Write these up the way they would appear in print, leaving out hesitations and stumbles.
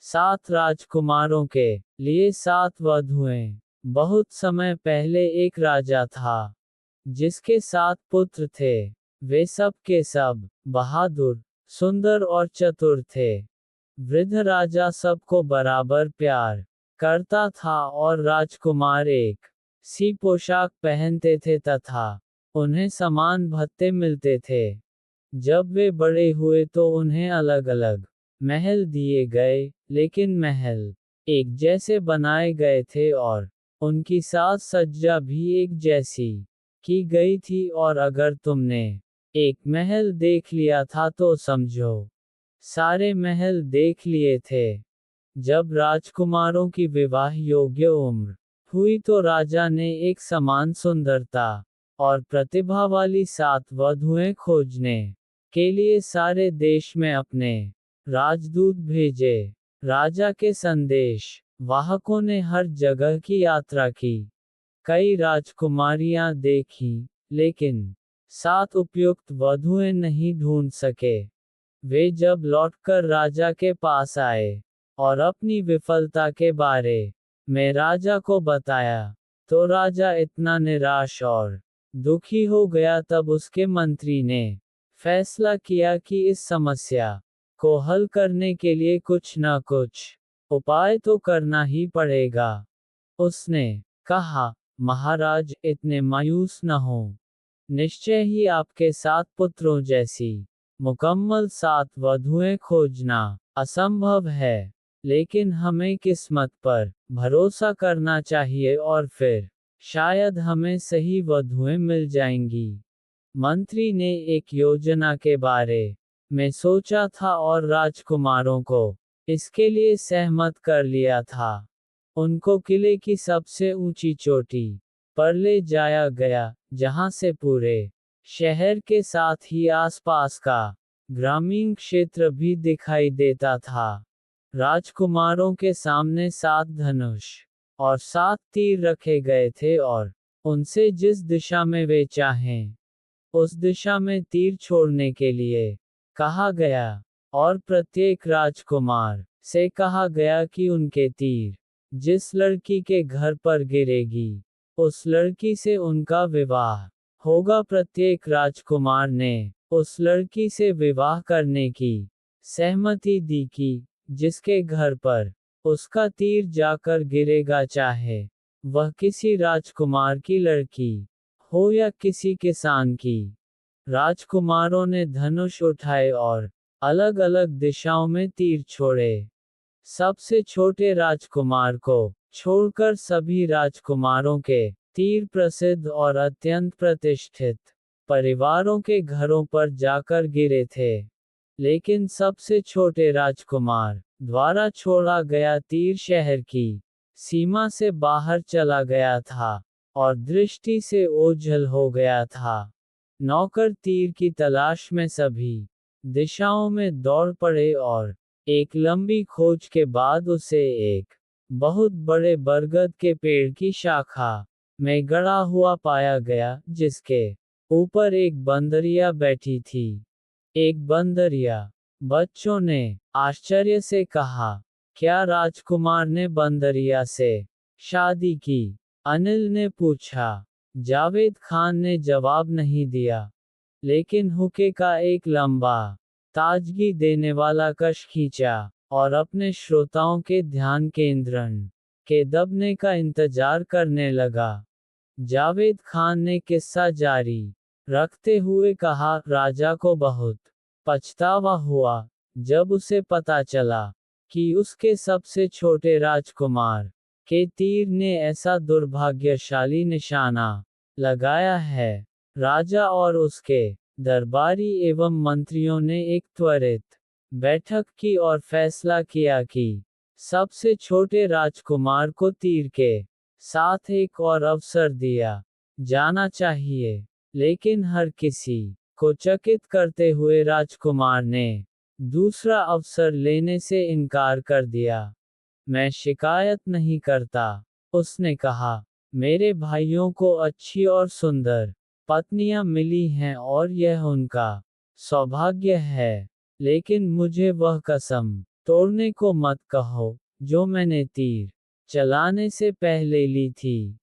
7 राजकुमारों के लिए 7 वधुएं। बहुत समय पहले एक राजा था जिसके 7 पुत्र थे। वे सब के सब बहादुर, सुंदर और चतुर थे। वृद्ध राजा सबको बराबर प्यार करता था और राजकुमार एक सी पोशाक पहनते थे तथा उन्हें समान भत्ते मिलते थे। जब वे बड़े हुए तो उन्हें अलग अलग महल दिए गए, लेकिन महल एक जैसे बनाए गए थे और उनकी साज सज्जा भी एक जैसी की गई थी। और अगर तुमने एक महल देख लिया था तो समझो सारे महल देख लिए थे। जब राजकुमारों की विवाह योग्य उम्र हुई तो राजा ने एक समान सुंदरता और प्रतिभा वाली 7 वधुएं खोजने के लिए सारे देश में अपने राजदूत भेजे। राजा के संदेश वाहकों ने हर जगह की यात्रा की, कई राजकुमारियां देखी, लेकिन 7 उपयुक्त वधुएं नहीं ढूंढ सके। वे जब लौटकर राजा के पास आए और अपनी विफलता के बारे में राजा को बताया, तो राजा इतना निराश और दुखी हो गया। तब उसके मंत्री ने फैसला किया कि इस समस्या को हल करने के लिए कुछ न कुछ उपाय तो करना ही पड़ेगा। उसने कहा, महाराज, इतने मायूस न हो। निश्चय ही आपके 7 पुत्रों जैसी मुकम्मल 7 वधुएं खोजना असंभव है, लेकिन हमें किस्मत पर भरोसा करना चाहिए और फिर शायद हमें सही वधुएं मिल जाएंगी। मंत्री ने एक योजना के बारे में सोचा था और राजकुमारों को इसके लिए सहमत कर लिया था। उनको किले की सबसे ऊंची चोटी पर ले जाया गया, जहां से पूरे शहर के साथ ही आसपास का ग्रामीण क्षेत्र भी दिखाई देता था। राजकुमारों के सामने 7 धनुष और 7 तीर रखे गए थे और उनसे जिस दिशा में वे चाहें उस दिशा में तीर छोड़ने के लिए कहा गया। और प्रत्येक राजकुमार से कहा गया कि उनके तीर जिस लड़की के घर पर गिरेगी उस लड़की से उनका विवाह होगा। प्रत्येक राजकुमार ने उस लड़की से विवाह करने की सहमति दी कि जिसके घर पर उसका तीर जाकर गिरेगा, चाहे वह किसी राजकुमार की लड़की हो या किसी किसान की। राजकुमारों ने धनुष उठाए और अलग अलग दिशाओं में तीर छोड़े। सबसे छोटे राजकुमार को छोड़कर सभी राजकुमारों के तीर प्रसिद्ध और अत्यंत प्रतिष्ठित परिवारों के घरों पर जाकर गिरे थे। लेकिन सबसे छोटे राजकुमार द्वारा छोड़ा गया तीर शहर की सीमा से बाहर चला गया था और दृष्टि से ओझल हो गया था। नौकर तीर की तलाश में सभी दिशाओं में दौड़ पड़े और एक लंबी खोज के बाद उसे एक बहुत बड़े बरगद के पेड़ की शाखा में गड़ा हुआ पाया गया, जिसके ऊपर एक बंदरिया बैठी थी। एक बंदरिया। बच्चों ने आश्चर्य से कहा, क्या राजकुमार ने बंदरिया से शादी की? अनिल ने पूछा। जावेद खान ने जवाब नहीं दिया, लेकिन हुक्के का एक लंबा ताजगी देने वाला कश खींचा और अपने श्रोताओं के ध्यान केंद्रण के दबने का इंतजार करने लगा। जावेद खान ने किस्सा जारी रखते हुए कहा, राजा को बहुत पछतावा हुआ जब उसे पता चला कि उसके सबसे छोटे राजकुमार के तीर ने ऐसा दुर्भाग्यशाली निशाना लगाया है। राजा और उसके दरबारी एवं मंत्रियों ने एक त्वरित बैठक की और फैसला किया कि सबसे छोटे राजकुमार को तीर के साथ एक और अवसर दिया जाना चाहिए। लेकिन हर किसी को चकित करते हुए राजकुमार ने दूसरा अवसर लेने से इनकार कर दिया। मैं शिकायत नहीं करता, उसने कहा। मेरे भाइयों को अच्छी और सुंदर पत्नियां मिली हैं और यह उनका सौभाग्य है, लेकिन मुझे वह कसम तोड़ने को मत कहो, जो मैंने तीर चलाने से पहले ली थी।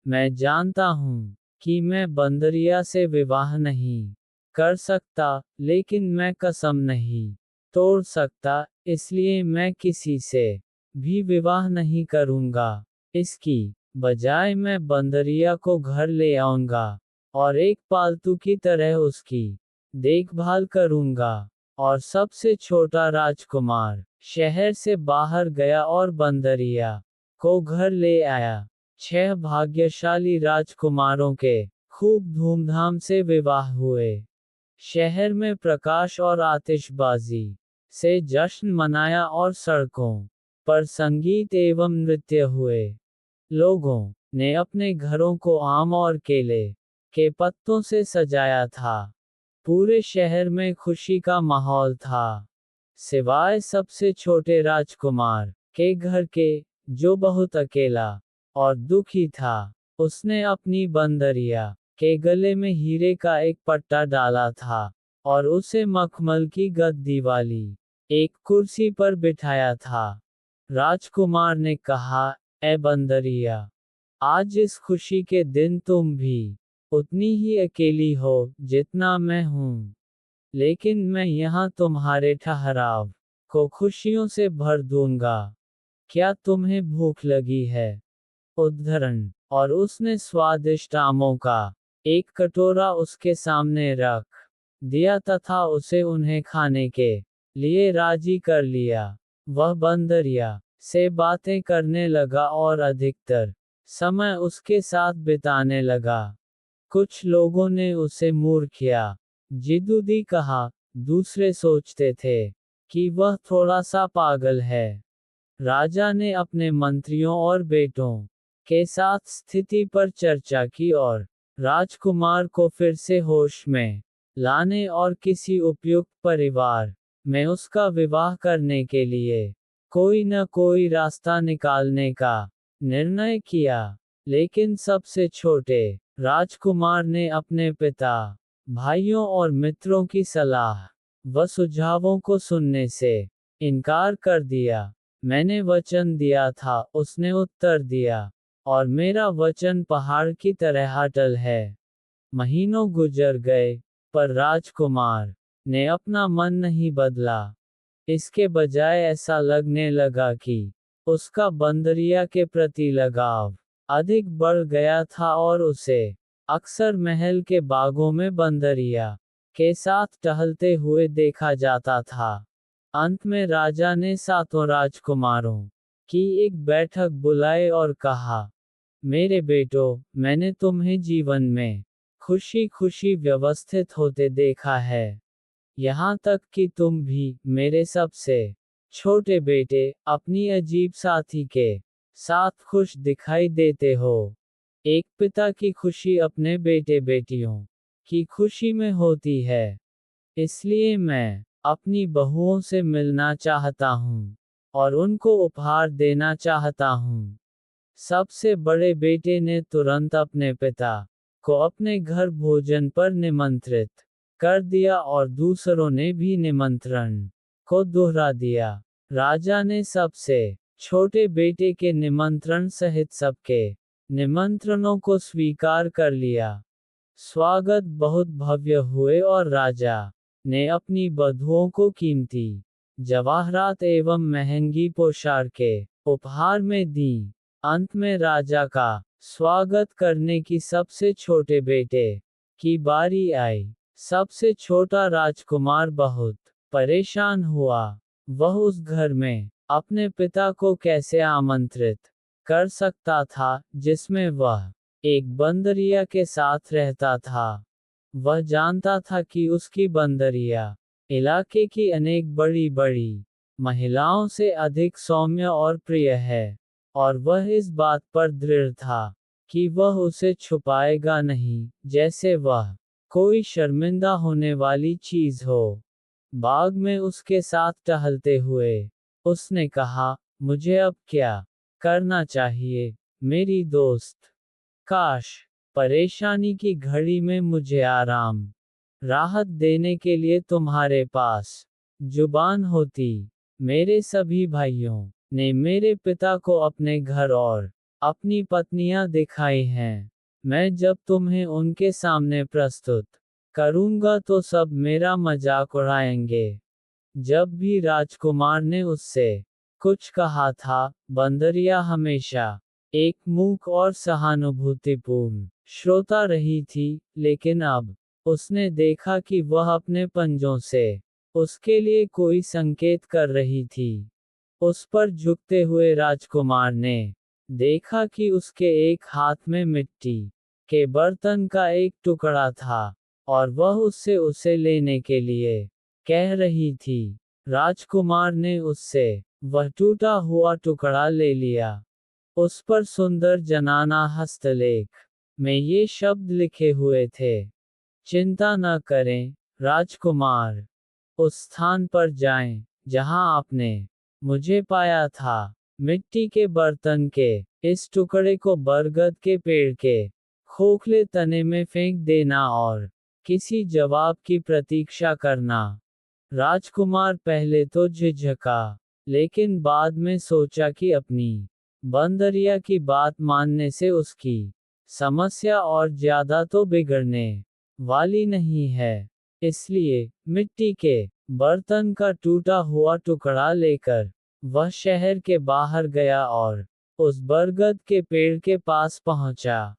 मैं जानता हूँ कि मैं बंदरिया से विवाह नहीं कर सकता, लेकिन मैं कसम नहीं तोड़ सकता, इसलिए मैं किसी से भी विवाह नहीं करूँगा। इसकी बजाय मैं बंदरिया को घर ले आऊँगा और एक पालतू की तरह उसकी देखभाल करूँगा। और सबसे छोटा राजकुमार शहर से बाहर गया और बंदरिया को घर ले आया। 6 भाग्यशाली राजकुमारों के खूब धूमधाम से विवाह हुए। शहर में प्रकाश और आतिशबाजी से जश्न मनाया और सड़कों पर संगीत एवं नृत्य हुए। लोगों ने अपने घरों को आम और केले के पत्तों से सजाया था। पूरे शहर में खुशी का माहौल था, सिवाय सबसे छोटे राजकुमार के घर के, जो बहुत अकेला और दुखी था। उसने अपनी बंदरिया के गले में हीरे का एक पट्टा डाला था और उसे मखमल की गद्दी वाली एक कुर्सी पर बिठाया था। राजकुमार ने कहा, ए बंदरिया, आज इस खुशी के दिन तुम भी उतनी ही अकेली हो जितना मैं हूँ। लेकिन मैं यहाँ तुम्हारे ठहराव को खुशियों से भर दूंगा। क्या तुम्हें भूख लगी है? उद्धरण। और उसने स्वादिष्ट आमों का एक कटोरा उसके सामने रख दिया तथा उसे उन्हें खाने के लिए राजी कर लिया। वह बंदरिया से बातें करने लगा और अधिकतर समय उसके साथ बिताने लगा। कुछ लोगों ने उसे मूर्ख या जिद्दी कहा, दूसरे सोचते थे कि वह थोड़ा सा पागल है। राजा ने अपने मंत्रियों और बेटों के साथ स्थिति पर चर्चा की और राजकुमार को फिर से होश में लाने और किसी उपयुक्त परिवार में उसका विवाह करने के लिए कोई न कोई रास्ता निकालने का निर्णय किया। लेकिन सबसे छोटे राजकुमार ने अपने पिता, भाइयों और मित्रों की सलाह व सुझावों को सुनने से इनकार कर दिया। मैंने वचन दिया था, उसने उत्तर दिया, और मेरा वचन पहाड़ की तरह अटल है। महीनों गुजर गए, पर राजकुमार ने अपना मन नहीं बदला। इसके बजाय ऐसा लगने लगा कि उसका बंदरिया के प्रति लगाव अधिक बढ़ गया था और उसे अक्सर महल के बागों में बंदरिया के साथ टहलते हुए देखा जाता था। अंत में राजा ने 7 राजकुमारों की एक बैठक बुलाई और कहा, मेरे बेटों, मैंने तुम्हें जीवन में खुशी खुशी व्यवस्थित होते देखा है। यहाँ तक कि तुम भी, मेरे सबसे छोटे बेटे, अपनी अजीब साथी के साथ खुश दिखाई देते हो। एक पिता की खुशी अपने बेटे बेटियों की खुशी में होती है। इसलिए मैं अपनी बहुओं से मिलना चाहता हूँ और उनको उपहार देना चाहता हूँ। सबसे बड़े बेटे ने तुरंत अपने पिता को अपने घर भोजन पर निमंत्रित कर दिया और दूसरों ने भी निमंत्रण को दोहरा दिया। राजा ने सबसे छोटे बेटे के निमंत्रण सहित सबके निमंत्रणों को स्वीकार कर लिया। स्वागत बहुत भव्य हुए और राजा ने अपनी बधुओं को कीमती जवाहरात एवं महंगी पोशाक के उपहार में दी। अंत में राजा का स्वागत करने की सबसे छोटे बेटे की बारी आई। सबसे छोटा राजकुमार बहुत परेशान हुआ। वह उस घर में अपने पिता को कैसे आमंत्रित कर सकता था जिसमें वह एक बंदरिया के साथ रहता था। वह जानता था कि उसकी बंदरिया इलाके की अनेक बड़ी बड़ी महिलाओं से अधिक सौम्य और प्रिय है, और वह इस बात पर दृढ़ था कि वह उसे छुपाएगा नहीं, जैसे वह कोई शर्मिंदा होने वाली चीज हो। बाग में उसके साथ टहलते हुए उसने कहा, मुझे अब क्या करना चाहिए, मेरी दोस्त? काश परेशानी की घड़ी में मुझे आराम, राहत देने के लिए तुम्हारे पास जुबान होती। मेरे सभी भाइयों ने मेरे पिता को अपने घर और अपनी पत्नियां दिखाई हैं। मैं जब तुम्हें उनके सामने प्रस्तुत करूंगा तो सब मेरा मजाक उड़ाएंगे। जब भी राजकुमार ने उससे कुछ कहा था, बंदरिया हमेशा एक मूक और सहानुभूतिपूर्ण श्रोता रही थी, लेकिन अब उसने देखा कि वह अपने पंजों से उसके लिए कोई संकेत कर रही थी। उस पर झुकते हुए राजकुमार ने देखा कि उसके एक हाथ में मिट्टी के बर्तन का एक टुकड़ा था और वह उससे उसे लेने के लिए कह रही थी। राजकुमार ने उससे वह टूटा हुआ टुकड़ा ले लिया। उस पर सुंदर जनाना हस्तलेख में ये शब्द लिखे हुए थे, चिंता न करें राजकुमार, उस स्थान पर जाएं जहां आपने मुझे पाया था। मिट्टी के बर्तन के इस टुकड़े को बरगद के पेड़ के खोखले तने में फेंक देना और किसी जवाब की प्रतीक्षा करना। राजकुमार पहले तो झिझका, लेकिन बाद में सोचा कि अपनी बंदरिया की बात मानने से उसकी समस्या और ज्यादा तो बिगड़ने वाली नहीं है। इसलिए मिट्टी के बर्तन का टूटा हुआ टुकड़ा लेकर वह शहर के बाहर गया और उस बरगद के पेड़ के पास पहुंचा।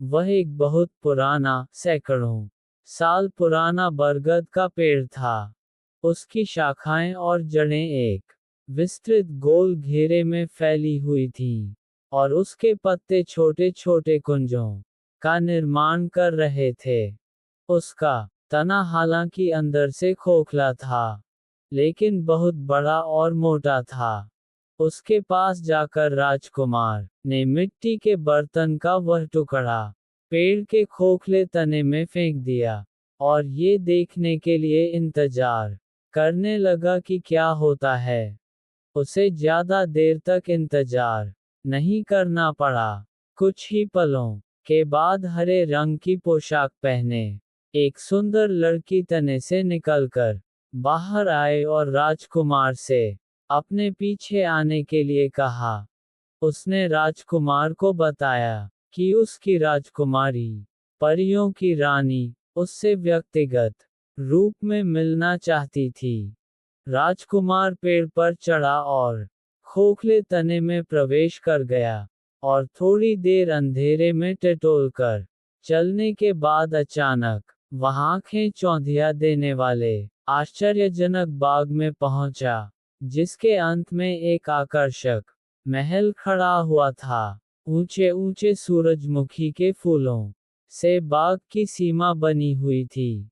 वह एक बहुत पुराना, सैकड़ों साल पुराना बरगद का पेड़ था। उसकी शाखाएं और जड़ें एक विस्तृत गोल घेरे में फैली हुई थीं, और उसके पत्ते छोटे छोटे कुंजों का निर्माण कर रहे थे। उसका तना हालांकि अंदर से खोखला था, लेकिन बहुत बड़ा और मोटा था। उसके पास जाकर राजकुमार ने मिट्टी के बर्तन का वह टुकड़ा पेड़ के खोखले तने में फेंक दिया, और ये देखने के लिए इंतजार करने लगा कि क्या होता है। उसे ज्यादा देर तक इंतजार नहीं करना पड़ा। कुछ ही पलों के बाद हरे रंग की पोशाक पहने एक सुंदर लड़की तने से निकलकर बाहर आए और राजकुमार से अपने पीछे आने के लिए कहा। उसने राजकुमार को बताया कि उसकी राजकुमारी, परियों की रानी, उससे व्यक्तिगत रूप में मिलना चाहती थी। राजकुमार पेड़ पर चढ़ा और खोखले तने में प्रवेश कर गया, और थोड़ी देर अंधेरे में टटोलकर चलने के बाद अचानक वहां आंखें चौंधिया देने वाले आश्चर्यजनक बाग में पहुंचा, जिसके अंत में एक आकर्षक महल खड़ा हुआ था। ऊंचे ऊंचे सूरजमुखी के फूलों से बाग की सीमा बनी हुई थी।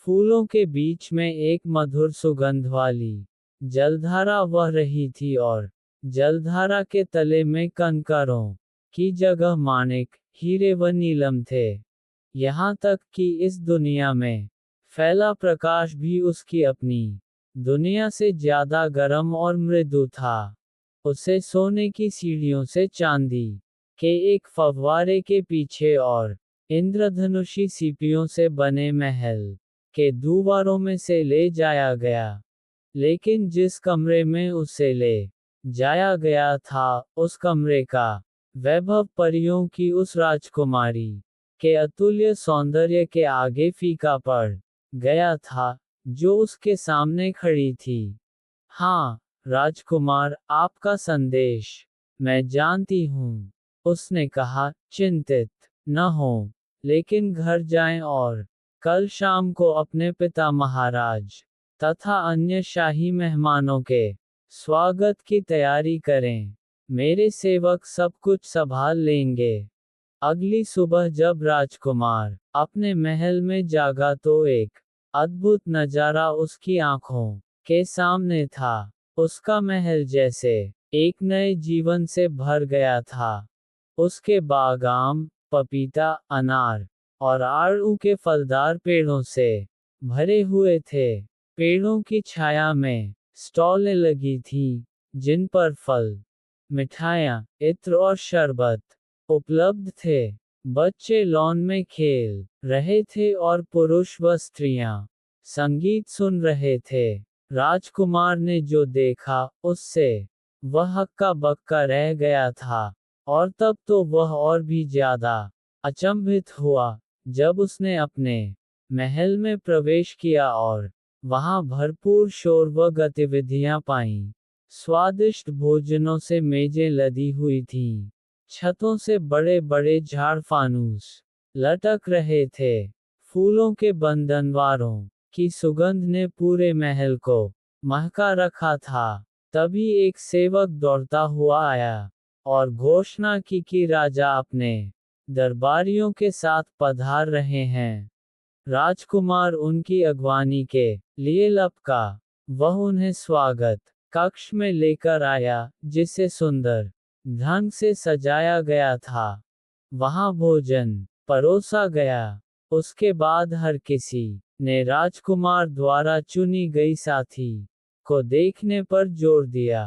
फूलों के बीच में एक मधुर सुगंध वाली जलधारा बह रही थी, और जलधारा के तले में कंकरों की जगह माणिक, हीरे व नीलम थे। यहाँ तक कि इस दुनिया में फैला प्रकाश भी उसकी अपनी दुनिया से ज्यादा गर्म और मृदु था। उसे सोने की सीढ़ियों से चांदी के एक फव्वारे के पीछे और इंद्रधनुषी सीपियों से बने महल के दीवारों में से ले जाया गया। लेकिन जिस कमरे में उसे ले जाया गया था, उस कमरे का वैभव परियों की उस राजकुमारी के अतुल्य सौंदर्य के आगे फीका पड़ गया था, जो उसके सामने खड़ी थी। हाँ राजकुमार, आपका संदेश मैं जानती हूँ, उसने कहा। चिंतित न हो, लेकिन घर जाएं और कल शाम को अपने पिता महाराज तथा अन्य शाही मेहमानों के स्वागत की तैयारी करें। मेरे सेवक सब कुछ संभाल लेंगे। अगली सुबह जब राजकुमार अपने महल में जागा तो एक अद्भुत नजारा उसकी आंखों के सामने था। उसका महल जैसे एक नए जीवन से भर गया था। उसके बाग आम, पपीता, अनार और आड़ू के फलदार पेड़ों से भरे हुए थे। पेड़ों की छाया में स्टॉलें लगी थीं, जिन पर फल, मिठाइयाँ, इत्र और शरबत उपलब्ध थे। बच्चे लॉन में खेल रहे थे और पुरुष व स्त्रियां संगीत सुन रहे थे। राजकुमार ने जो देखा उससे वह हक्का बक्का रह गया था, और तब तो वह और भी ज्यादा अचंभित हुआ जब उसने अपने महल में प्रवेश किया और वहां भरपूर शोर व गतिविधियां पाईं। स्वादिष्ट भोजनों से मेजें लदी हुई थीं। छतों से बड़े बड़े झाड़ फानूस लटक रहे थे। फूलों के बंधनवारों की सुगंध ने पूरे महल को महका रखा था। तभी एक सेवक दौड़ता हुआ आया और घोषणा की कि राजा अपने दरबारियों के साथ पधार रहे हैं। राजकुमार उनकी अगवानी के लिए लपका। वह उन्हें स्वागत कक्ष में लेकर आया, जिसे सुंदर ढंग से सजाया गया था। वहां भोजन परोसा गया। उसके बाद हर किसी ने राजकुमार द्वारा चुनी गई साथी को देखने पर जोर दिया।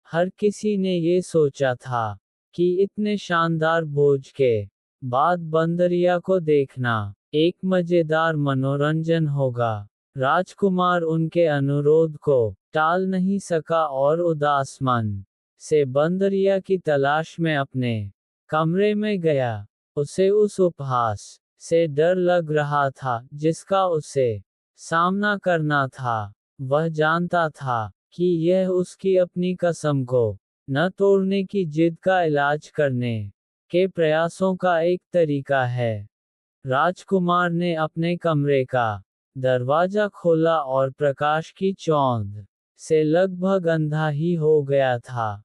हर किसी ने ये सोचा था कि इतने शानदार भोज के बाद बंदरिया को देखना एक मजेदार मनोरंजन होगा। राजकुमार उनके अनुरोध को टाल नहीं सका और उदास मन से बंदरिया की तलाश में अपने कमरे में गया। उसे उस उपहास से डर लग रहा था जिसका उसे सामना करना था। वह जानता था कि यह उसकी अपनी कसम को न तोड़ने की जिद का इलाज करने के प्रयासों का एक तरीका है। राजकुमार ने अपने कमरे का दरवाजा खोला और प्रकाश की चौंध से लगभग अंधा ही हो गया था।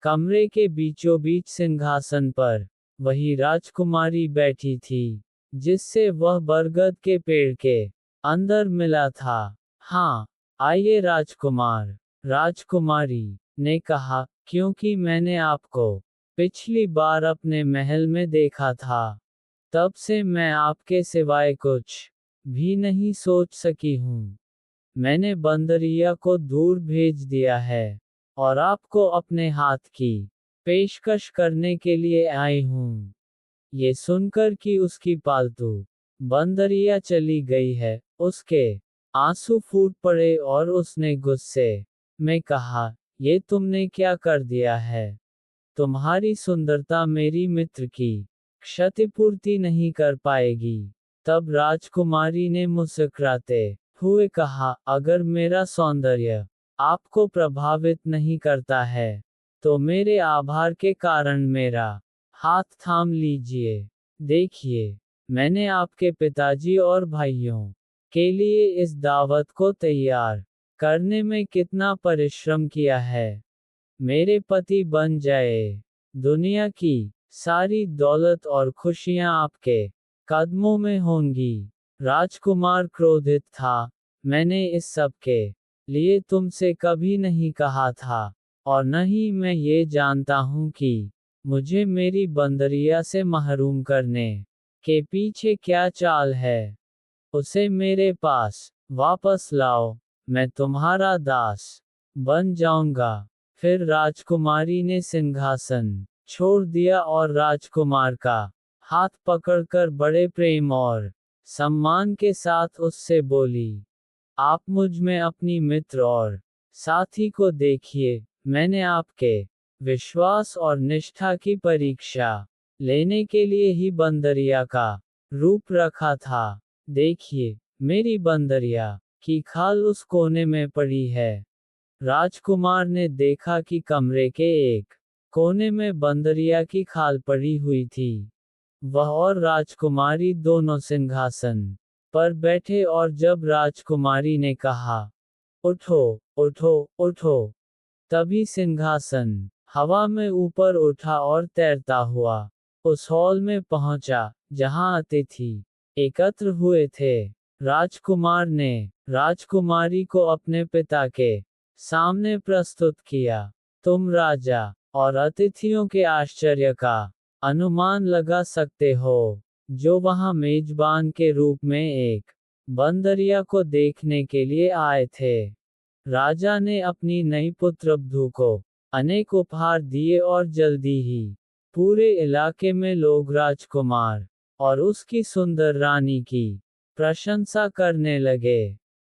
कमरे के बीचों बीच सिंहासन पर वही राजकुमारी बैठी थी जिससे वह बरगद के पेड़ के अंदर मिला था। हाँ, आइए राजकुमार, राजकुमारी ने कहा, क्योंकि मैंने आपको पिछली बार अपने महल में देखा था, तब से मैं आपके सिवाय कुछ भी नहीं सोच सकी हूँ। मैंने बंदरिया को दूर भेज दिया है और आपको अपने हाथ की पेशकश करने के लिए आई हूँ। ये सुनकर कि उसकी पालतू बंदरिया चली गई है, उसके आंसू फूट पड़े और उसने गुस्से में कहा, ये तुमने क्या कर दिया है? तुम्हारी सुंदरता मेरी मित्र की क्षतिपूर्ति नहीं कर पाएगी। तब राजकुमारी ने मुस्कुराते हुए कहा, अगर मेरा सौंदर्य आपको प्रभावित नहीं करता है, तो मेरे आभार के कारण मेरा हाथ थाम लीजिए। देखिए, मैंने आपके पिताजी और भाइयों के लिए इस दावत को तैयार करने में कितना परिश्रम किया है। मेरे पति बन जाए। दुनिया की सारी दौलत और खुशियां आपके कदमों में होंगी। राजकुमार क्रोधित था, मैंने इस सब के लिए तुमसे कभी नहीं कहा था, और न ही मैं ये जानता हूँ कि मुझे मेरी बंदरिया से महरूम करने के पीछे क्या चाल है। उसे मेरे पास वापस लाओ, मैं तुम्हारा दास बन जाऊंगा। फिर राजकुमारी ने सिंहासन छोड़ दिया और राजकुमार का हाथ पकड़कर बड़े प्रेम और सम्मान के साथ उससे बोली, आप मुझ में अपनी मित्र और साथी को देखिए। मैंने आपके विश्वास और निष्ठा की परीक्षा लेने के लिए ही बंदरिया का रूप रखा था। देखिए, मेरी बंदरिया की खाल उस कोने में पड़ी है। राजकुमार ने देखा कि कमरे के एक कोने में बंदरिया की खाल पड़ी हुई थी। वह और राजकुमारी दोनों सिंहासन पर बैठे, और जब राजकुमारी ने कहा, उठो, उठो, उठो, तभी सिंहासन हवा में ऊपर उठा और तैरता हुआ उस हॉल में पहुंचा जहां अतिथि एकत्र हुए थे। राजकुमार ने राजकुमारी को अपने पिता के सामने प्रस्तुत किया। तुम राजा और अतिथियों के आश्चर्य का अनुमान लगा सकते हो, जो वहां मेजबान के रूप में एक बंदरिया को देखने के लिए आए थे। राजा ने अपनी नई पुत्रवधू को अनेक उपहार दिए और जल्दी ही पूरे इलाके में लोग राजकुमार और उसकी सुंदर रानी की प्रशंसा करने लगे।